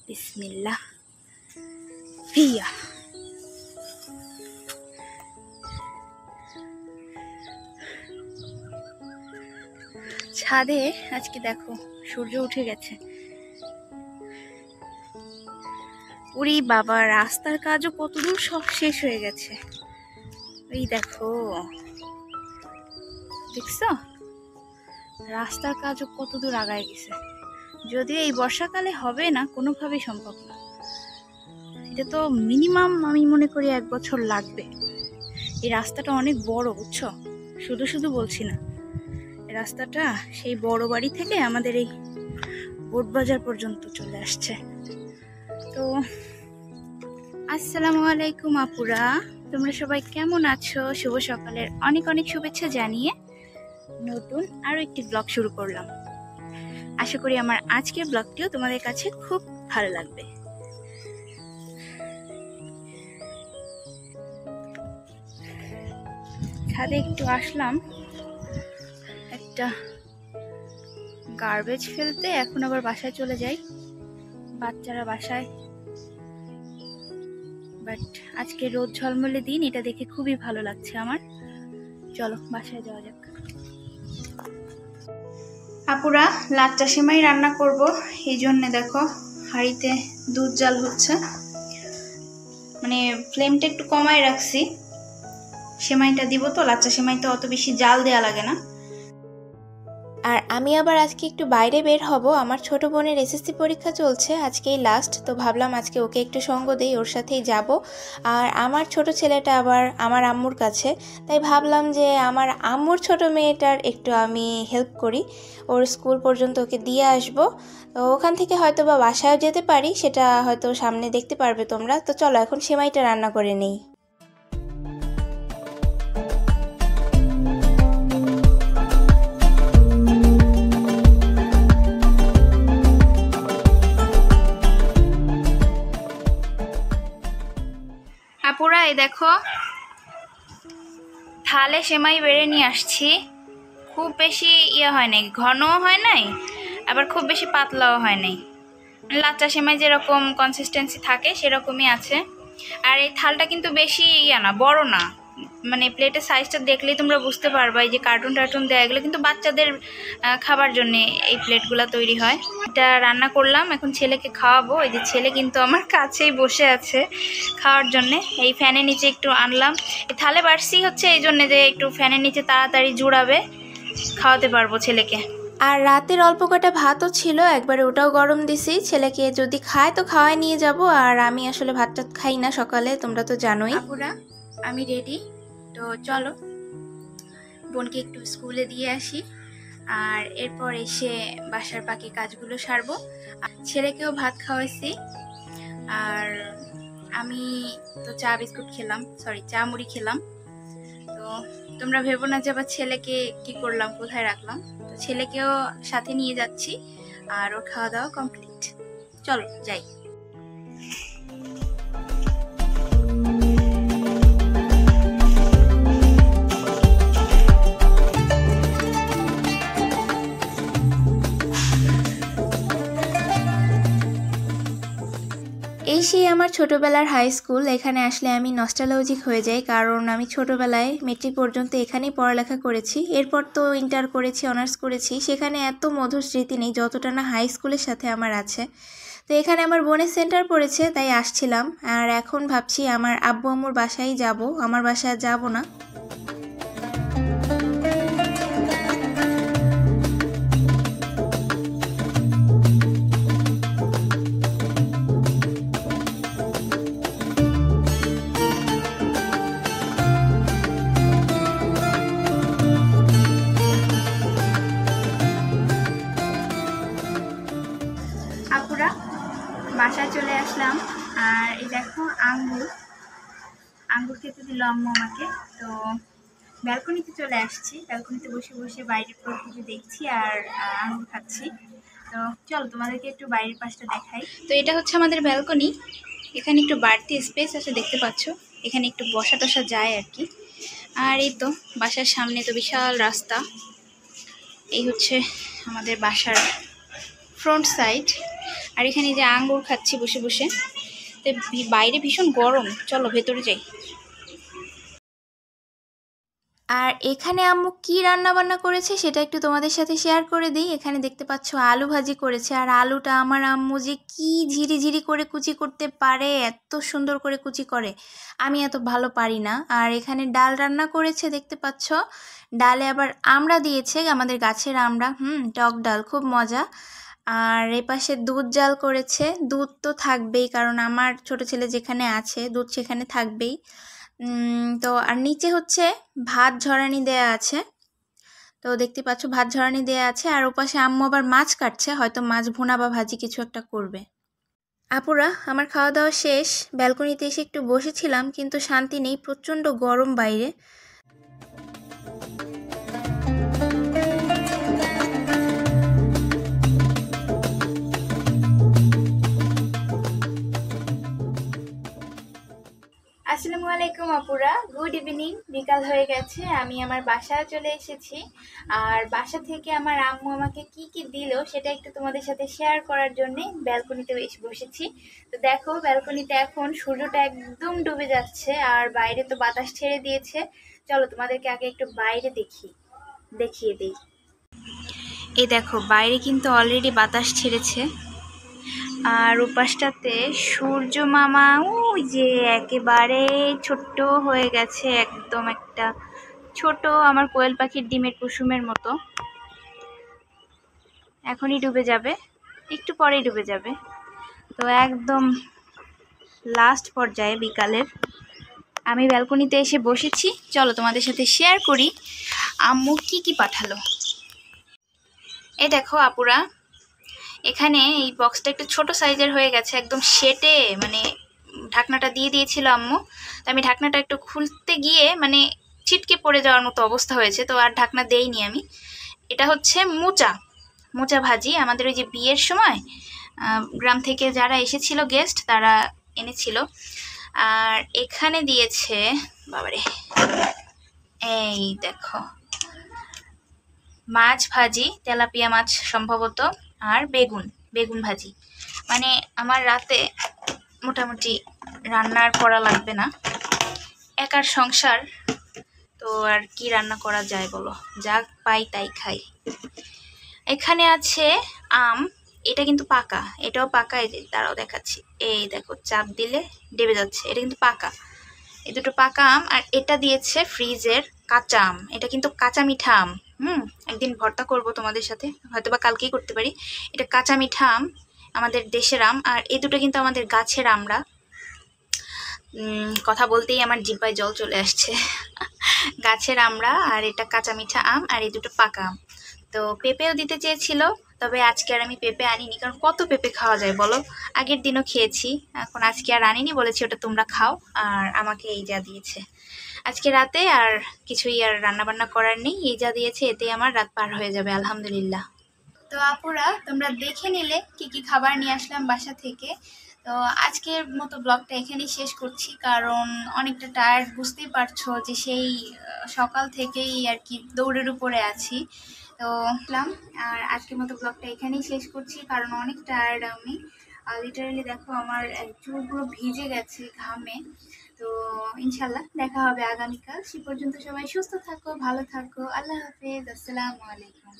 বিসমিল্লাহ ভিয়া। ছাদে আজকে দেখো সূর্য উঠে গেছে। ওরে বাবা, রাস্তার কাজও কতদূর সব শেষ হয়ে গেছে। এই দেখো, দেখছো রাস্তার কাজও কতদূর আগায় গেছে। যদিও এই বর্ষাকালে হবে না, কোনোভাবেই সম্ভব না। এটা তো মিনিমাম আমি মনে করি 1 বছর লাগবে। এই রাস্তাটা অনেক বড়, বুঝছো? শুধু শুধু বলছি না, এই রাস্তাটা সেই বড় বাড়ি থেকে আমাদের এই বোটবাজার পর্যন্ত চলে আসছে। তো আসসালামু আলাইকুম আপুরা, তোমরা সবাই কেমন আছো? শুভ সকালের অনেক অনেক শুভেচ্ছা জানিয়ে নতুন আরো একটি ব্লগ শুরু করলাম। আশা করি আমার আজকের ব্লগটিও তোমাদের কাছে খুব ভালো লাগবে। ছাদে একটু আসলাম একটা গার্বেজ ফেলতে, এখন আবার বাসায় চলে যাই। বাচ্চারা বাসায়, বাট আজকে রোদ ঝলমলে দিন, এটা দেখে খুবই ভালো লাগছে আমার। চলো বাসায় যাওয়া যাক। আপুরা লাচ্চা সেমাই রান্না করব, এই জন্য দেখো হাঁড়িতে দুধ জাল হচ্ছে। মানে ফ্লেমটা একটু কমায় রাখছি, সেমাইটা দিব তো। লাচ্চা সেমাইতে অত বেশি জাল দেয়া লাগে না। আর আমি আবার আজকে একটু বাইরে বের হব। আমার ছোট বোনের এসএসসি পরীক্ষা চলছে, আজকেই লাস্ট, তো ভাবলাম আজকে ওকে একটু সঙ্গ দেই, ওর সাথেই যাব। আর আমার ছোট ছেলেটা আবার আমার আম্মুর কাছে, তাই ভাবলাম যে আমার আম্মুর ছোট মেয়েটার একটু আমি হেল্প করি, ওর স্কুল পর্যন্ত ওকে দিয়ে আসব। তো ওখান থেকে হয়তো বা বাসায়ও যেতে পারি, সেটা হয়তো সামনে দেখতে পারবে তোমরা। তো চলো এখন সেমাইটা রান্না করে নিই। আপুরা এই দেখো থালে সেমাই বেড়ে নিয়ে আসছি। খুব বেশি হয় নাই, ঘনও হয় নাই, আবার খুব বেশি পাতলাও হয় নাই। লাচ্চা সেমাই যেরকম কনসিস্টেন্সি থাকে সেরকমই আছে। আর এই থালটা কিন্তু বেশি না, বড় না। মানে প্লেটের সাইজটা দেখলেই তোমরা বুঝতে পারবা, এই যে কার্টুন টার্টুন দেয়া, এগুলো কিন্তু বাচ্চাদের খাবার জন্য এই প্লেটগুলো তৈরি হয়। এটা রান্না করলাম, এখন ছেলেকে খাওয়াবো। এই যে ছেলে কিন্তু আমার কাছেই বসে আছে খাওয়ার জন্যে। এই ফ্যানের নিচে একটু আনলাম, এই থালে বাড়ছি হচ্ছে এই জন্যে যে একটু ফ্যানের নিচে তাড়াতাড়ি জুড়াবে, খাওয়াতে পারবো ছেলেকে। আর রাতের অল্প কটা ভাতও ছিল, একবারে ওটাও গরম দিছি। ছেলেকে যদি খায় তো খাওয়াই নিয়ে যাব। আর আমি আসলে ভাত টাত খাই না সকালে, তোমরা তো জানোই। আপুরা আমি রেডি, তো চলো বোনকে একটু স্কুলে দিয়ে আসি, আর এরপর এসে বাসার বাকি কাজগুলো সারবো। ছেলেকেও ভাত খাওয়াইছি, আর আমি তো চা বিস্কুট খেলাম, সরি চা মুড়ি খেলাম। তো তোমরা ভেবো না যে আবার ছেলেকে কি করলাম, কোথায় রাখলাম। তো ছেলেকেও সাথে নিয়ে যাচ্ছি, আর ওর খাওয়া দাওয়া কমপ্লিট। চলো যাই। এই সেই আমার ছোটবেলার হাই স্কুল। এখানে আসলে আমি নস্টালজিক হয়ে যাই, কারণ আমি ছোটবেলায় মেট্রিক পর্যন্ত এখানেই পড়ালেখা করেছি। এরপর তো ইন্টার করেছি, অনার্স করেছি। সেখানে এত মধুর স্মৃতি নেই যতটা না হাই স্কুলের সাথে আমার আছে। তো এখানে আমার বোনের সেন্টার পড়েছে, তাই আসছিলাম। আর এখন ভাবছি আমার আব্বু আম্মুর বাসায় যাব, আমার বাসায় যাব না। আপুরা বাসায় চলে আসলাম, আর এই দেখো আঙ্গুর খেতে দিল আম্মু আমাকে। তো ব্যালকনিতে চলে আসছি, ব্যালকনিতে বসে বসে বাইরের প্রকৃতি দেখছি আর আঙ্গুর খাচ্ছি। তো চলো তোমাদেরকে একটু বাইরের পাশটা দেখাই। তো এটা হচ্ছে আমাদের ব্যালকনি, এখানে একটু বাড়তি স্পেস আছে, দেখতে পাচ্ছ। এখানে একটু বসা টসা যায় আর কি। আর এই তো বাসার সামনে তো বিশাল রাস্তা। এই হচ্ছে আমাদের বাসার ফ্রন্ট সাইড। আর এখানে যে আঙ্গুর খাচ্ছি বসে বসে। তো বাইরে ভীষণ গরম, চলো ভেতরে যাই। আর এখানে আম্মু কি রান্না বান্না করেছে সেটা একটু তোমাদের সাথে শেয়ার করে দিই। এখানে দেখতে পাচ্ছ আলু ভাজি করেছে, আর আলুটা আমার আম্মু যে কি ঝিরি ঝিরি করে কুচি করতে পারে, এত সুন্দর করে কুচি করে, আমি এত ভালো পারি না। আর এখানে ডাল রান্না করেছে দেখতে পাচ্ছ, ডালে আবার আমড়া দিয়েছে, আমাদের গাছের আমড়া, টক ডাল, খুব মজা। আর এপাশে দুধ জাল করেছে, দুধ তো থাকবেই কারণ আমার ছোট ছেলে যেখানে আছে দুধ সেখানে থাকবেই। তো আর নিচে হচ্ছে ভাত ঝরানি দেয়া আছে, তো দেখতে পাচ্ছ ভাত ঝরানি দেয়া আছে। আর ওপাশে আম্মু আবার মাছ কাটছে, হয়তো মাছ ভুনা বা ভাজি কিছু একটা করবে। আপুরা, আমার খাওয়া দাওয়া শেষ, ব্যালকনিতে এসে একটু বসেছিলাম, কিন্তু শান্তি নেই, প্রচণ্ড গরম বাইরে। আসসালামু আলাইকুম আপুরা, গুড ইভিনিং। বিকাল হয়ে গেছে, আমি আমার বাসায় চলে এসেছি। আর বাসা থেকে আমার আম্মু আমাকে কি কি দিল সেটা একটু তোমাদের সাথে শেয়ার করার জন্য ব্যালকনিতে এসে বসেছি। তো দেখো, ব্যালকনিতে এখন সূর্যটা একদম ডুবে যাচ্ছে, আর বাইরে তো বাতাস ছেড়ে দিয়েছে। চলো তোমাদেরকে আগে একটু বাইরে দেখিয়ে দিই। এই দেখো, বাইরে কিন্তু অলরেডি বাতাস ছেড়েছে, আর ওপাশটাতে সূর্য মামা ওই যে একেবারে ছোট্ট হয়ে গেছে, একদম একটা ছোট আমার কোয়েল পাখির ডিমের কুসুমের মতো। এখনই ডুবে যাবে, একটু পরেই ডুবে যাবে। তো একদম লাস্ট পর্যায়ে বিকালের আমি ব্যালকনিতে এসে বসেছি। চলো তোমাদের সাথে শেয়ার করি আম্মু কি কি পাঠালো। এই দেখো আপুরা, এখানে এই বক্সটা একটু ছোট সাইজের হয়ে গেছে, একদম সেটে মানে ঢাকনাটা দিয়ে দিয়েছিল আম্মু। তো আমি ঢাকনাটা একটু খুলতে গিয়ে মানে ছিটকে পড়ে যাওয়ার মতো অবস্থা হয়েছে, তো আর ঢাকনা দেইনি আমি। এটা হচ্ছে মোচা ভাজি, আমাদের ওই যে বিয়ের সময় গ্রাম থেকে যারা এসেছিল গেস্ট তারা এনেছিল। আর এখানে দিয়েছে বাবারে, এই দেখো মাছ ভাজি, তেলাপিয়া মাছ সম্ভবত, আর বেগুন ভাজি। মানে আমার রাতে মোটামুটি রান্নার করা লাগবে না, একার সংসার, তো আর কি রান্না করা যায় বলো, যা পাই তাই খাই। এখানে আছে আম, এটা কিন্তু পাকা, এটাও পাকা, এই যে দাঁড়াও দেখাচ্ছি, এই দেখো চাপ দিলে ডেবে যাচ্ছে, এটা কিন্তু পাকা। এই দুটো পাকা আম, আর এটা দিয়েছে ফ্রিজের কাঁচা আম, এটা কিন্তু কাঁচা মিঠা আম। একদিন ভর্তা করব তোমাদের সাথে, হয়তো বা কালকেই করতে পারি। এটা কাঁচা মিঠা আম, আমাদের দেশের আম। আর এই দুটো কিন্তু আমাদের গাছের আমরা, কথা বলতেই আমার জিহ্বায় জল চলে আসছে। গাছের আমরা, আর এটা কাঁচা মিঠা আম, আর এই দুটো পাকা আম। তো পেঁপেও দিতে চেয়েছিল, তবে আজকে আর আমি পেঁপে আনিনি, কারণ কত পেঁপে খাওয়া যায় বলো, আগের দিনও খেয়েছি, এখন আজকে আর আনিনি, বলেছি ওটা তোমরা খাও। আর আমাকে এই যা দিয়েছে আজকে রাতে, আর কিছুই আর রান্নাবান্না করার নেই, এই যা দিয়েছে এতেই আমার রাত পার হয়ে যাবে আলহামদুলিল্লাহ। তো আপুরা, তোমরা দেখে নিলে কি কি খাবার নিয়ে আসলাম বাসা থেকে। তো আজকের মতো ব্লগটা এখানেই শেষ করছি, কারণ অনেকটা টায়ার্ড, বুঝতেই পারছো যে সেই সকাল থেকেই আর কি দৌড়ের উপরে আছি। তো আর আজকের মতো ব্লগটা এখানেই শেষ করছি, কারণ অনেক টায়ার্ড আমি। লিটারালি দেখো আমার চুলগুলো ভিজে গেছে ঘামে। তো ইনশাল্লাহ দেখা হবে আগামীকাল, সে পর্যন্ত সবাই সুস্থ থাকো, ভালো থাকো, আল্লাহ হাফেজ, আসসালামু আলাইকুম।